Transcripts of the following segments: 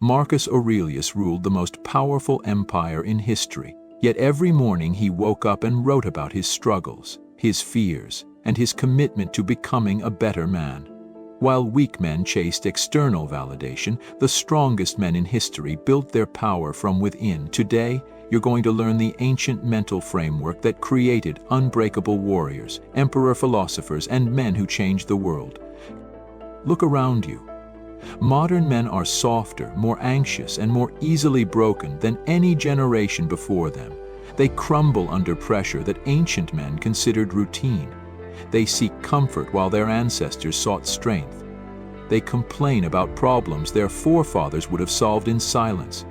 Marcus Aurelius ruled the most powerful empire in history, yet every morning he woke up and wrote about his struggles, his fears, and his commitment to becoming a better man. While weak men chased external validation, the strongest men in history built their power from within. Today, you're going to learn the ancient mental framework that created unbreakable warriors, emperor-philosophers, and men who changed the world. Look around you. Modern men are softer, more anxious, and more easily broken than any generation before them. They crumble under pressure that ancient men considered routine. They seek comfort while their ancestors sought strength. They complain about problems their forefathers would have solved in silence.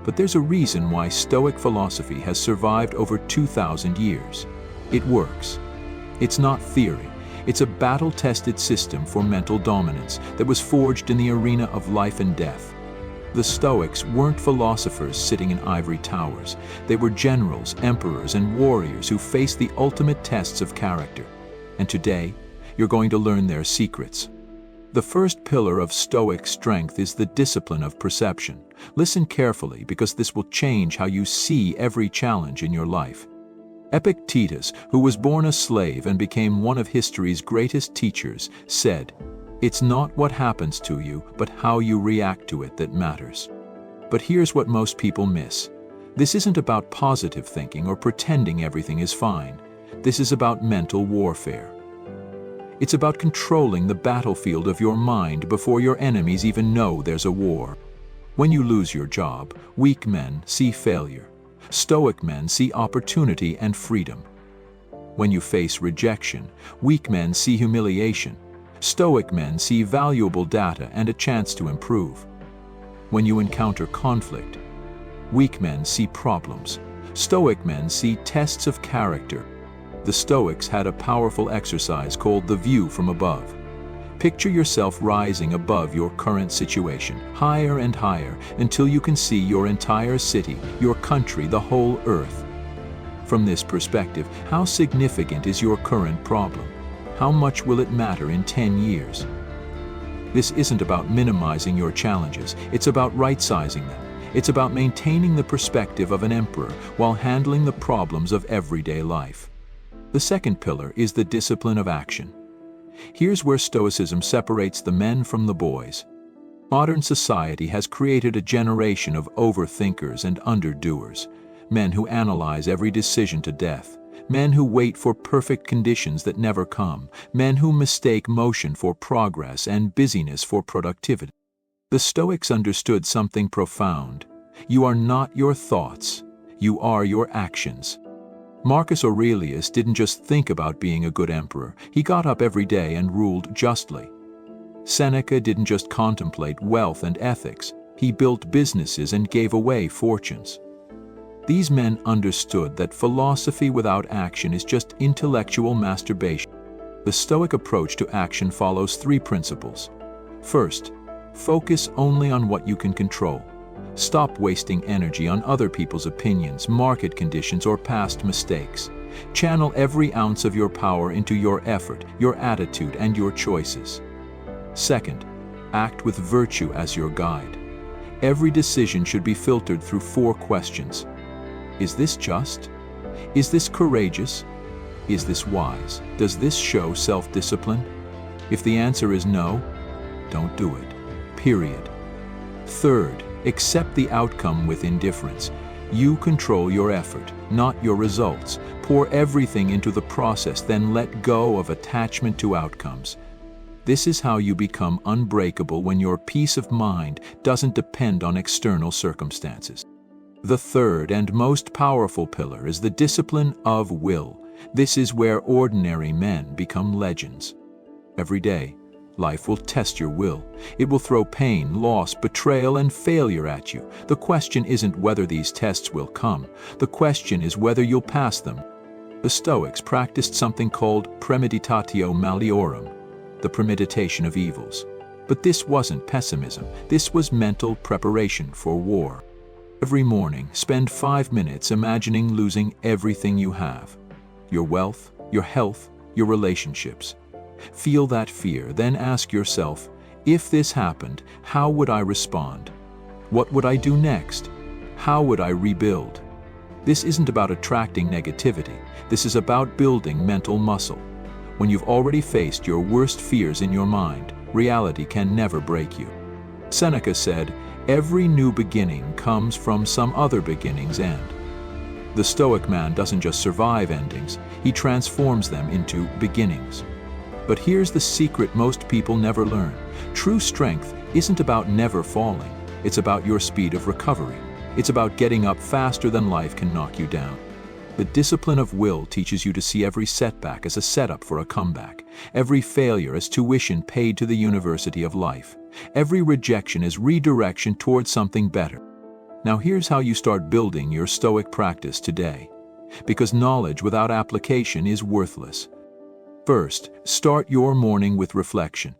But there's a reason why Stoic philosophy has survived over 2,000 years. It works. It's not theory. It's a battle-tested system for mental dominance that was forged in the arena of life and death. The Stoics weren't philosophers sitting in ivory towers. They were generals, emperors, and warriors who faced the ultimate tests of character. And today, you're going to learn their secrets. The first pillar of Stoic strength is the discipline of perception. Listen carefully, because this will change how you see every challenge in your life. Epictetus, who was born a slave and became one of history's greatest teachers, said, "It's not what happens to you, but how you react to it that matters." But here's what most people miss. This isn't about positive thinking or pretending everything is fine. This is about mental warfare. It's about controlling the battlefield of your mind before your enemies even know there's a war. When you lose your job, weak men see failure. Stoic men see opportunity and freedom. When you face rejection, weak men see humiliation. Stoic men see valuable data and a chance to improve. When you encounter conflict, weak men see problems. Stoic men see tests of character. The Stoics had a powerful exercise called the view from above. Picture yourself rising above your current situation, higher and higher, until you can see your entire city, your country, the whole earth. From this perspective, how significant is your current problem? How much will it matter in 10 years? This isn't about minimizing your challenges, it's about right-sizing them. It's about maintaining the perspective of an emperor while handling the problems of everyday life. The second pillar is the discipline of action. Here's where Stoicism separates the men from the boys. Modern society has created a generation of overthinkers and underdoers, men who analyze every decision to death, men who wait for perfect conditions that never come, men who mistake motion for progress and busyness for productivity. The Stoics understood something profound. You are not your thoughts, you are your actions. Marcus Aurelius didn't just think about being a good emperor, he got up every day and ruled justly. Seneca didn't just contemplate wealth and ethics, he built businesses and gave away fortunes. These men understood that philosophy without action is just intellectual masturbation. The Stoic approach to action follows 3 principles. First, focus only on what you can control. Stop wasting energy on other people's opinions, market conditions, or past mistakes. Channel every ounce of your power into your effort, your attitude, and your choices. Second, act with virtue as your guide. Every decision should be filtered through 4 questions. Is this just? Is this courageous? Is this wise? Does this show self-discipline? If the answer is no, don't do it. Period. Third, accept the outcome with indifference. You control your effort, not your results. Pour everything into the process, then let go of attachment to outcomes. This is how you become unbreakable when your peace of mind doesn't depend on external circumstances. The third and most powerful pillar is the discipline of will. This is where ordinary men become legends. Every day, life will test your will. It will throw pain, loss, betrayal, and failure at you. The question isn't whether these tests will come. The question is whether you'll pass them. The Stoics practiced something called premeditatio maliorum, the premeditation of evils. But this wasn't pessimism. This was mental preparation for war. Every morning, spend 5 minutes imagining losing everything you have. Your wealth, your health, your relationships. Feel that fear, then ask yourself, if this happened, how would I respond? What would I do next? How would I rebuild? This isn't about attracting negativity. This is about building mental muscle. When you've already faced your worst fears in your mind, reality can never break you. Seneca said, "Every new beginning comes from some other beginning's end." The Stoic man doesn't just survive endings, he transforms them into beginnings. But here's the secret most people never learn. True strength isn't about never falling. It's about your speed of recovery. It's about getting up faster than life can knock you down. The discipline of will teaches you to see every setback as a setup for a comeback, every failure as tuition paid to the university of life, every rejection as redirection towards something better. Now here's how you start building your Stoic practice today. Because knowledge without application is worthless. First, start your morning with reflection.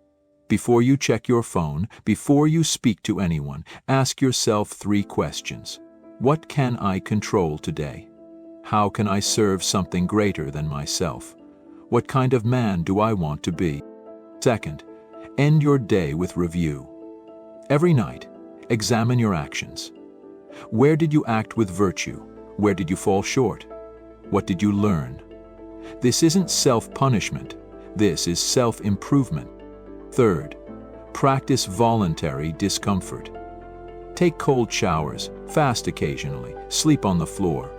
Before you check your phone, before you speak to anyone, ask yourself 3 questions. What can I control today? How can I serve something greater than myself? What kind of man do I want to be? Second, end your day with review. Every night, examine your actions. Where did you act with virtue? Where did you fall short? What did you learn? This isn't self-punishment. This is self-improvement. Third, practice voluntary discomfort. Take cold showers, fast occasionally, sleep on the floor.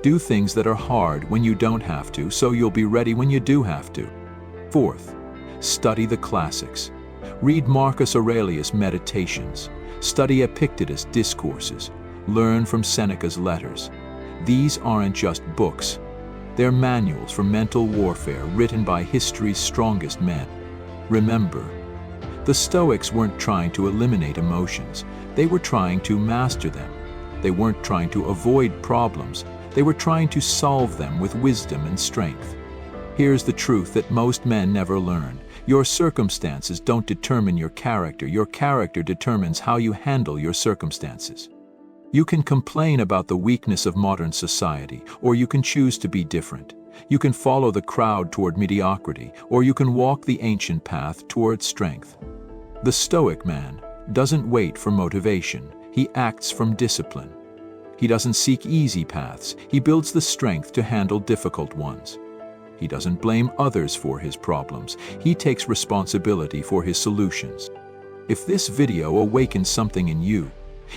Do things that are hard when you don't have to, so you'll be ready when you do have to. Fourth, study the classics. Read Marcus Aurelius' Meditations. Study Epictetus' discourses. Learn from Seneca's letters. These aren't just books. They're manuals for mental warfare written by history's strongest men. Remember, the Stoics weren't trying to eliminate emotions. They were trying to master them. They weren't trying to avoid problems. They were trying to solve them with wisdom and strength. Here's the truth that most men never learn. Your circumstances don't determine your character. Your character determines how you handle your circumstances. You can complain about the weakness of modern society, or you can choose to be different. You can follow the crowd toward mediocrity, or you can walk the ancient path toward strength. The Stoic man doesn't wait for motivation. He acts from discipline. He doesn't seek easy paths. He builds the strength to handle difficult ones. He doesn't blame others for his problems. He takes responsibility for his solutions. If this video awakens something in you,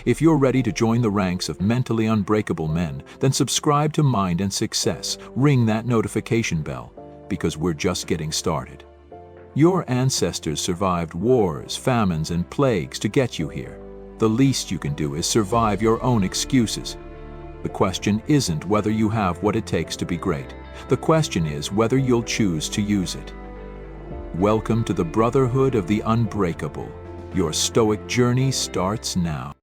if you're ready to join the ranks of mentally unbreakable men, then subscribe to Mind and Success. Ring that notification bell, because we're just getting started. Your ancestors survived wars, famines, and plagues to get you here. The least you can do is survive your own excuses. The question isn't whether you have what it takes to be great. The question is whether you'll choose to use it. Welcome to the Brotherhood of the Unbreakable. Your Stoic journey starts now.